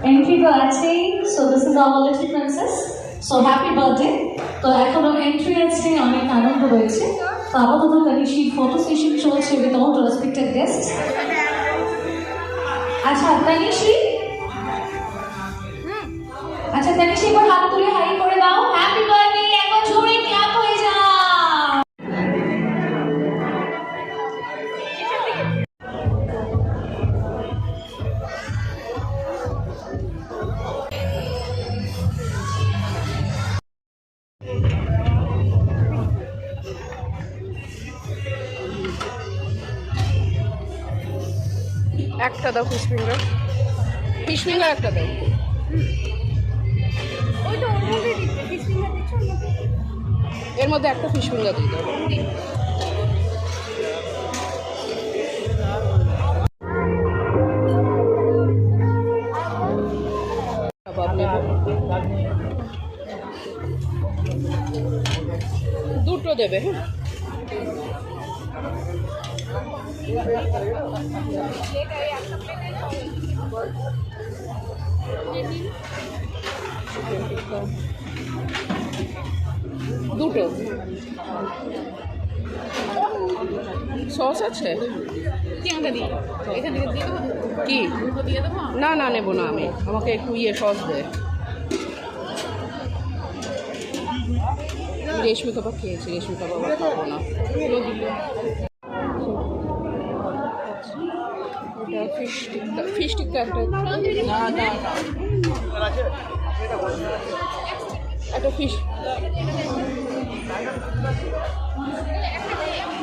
Entry তো আছেই। So this is our little princess. So happy birthday. তো এখনো এন্ট্রি আছে, অনেক আনন্দ রয়েছে। তো আপাতত তানিশি ফটো সেশন চলছে উইথ অল রেসপেক্টেড গেস্ট। আচ্ছা তানিশি, আচ্ছা তানিশি এবার হাত তুলে হাই করে দাও। Happy birthday. একবার জোরে ক্ল্যাপ হয়ে যাও। একটা দাও ফিশ ফিঙ্গার, ফিশ ফিঙ্গার একটা দাও। এর মধ্যে একটা ফিশ ফিঙ্গার দিয়ে দাও। কাবাব নেব, দুটো দেবে। হ্যাঁ দুটো সস আছে কি? না না নেবো না আমি, আমাকে একটু সস দে। রেশমি কাবাব খেয়েছি, রেশমি কাবাব খাবো না। ফিশ টিক্কা, ফিশ টিক্কা একটা, একটা ফিশ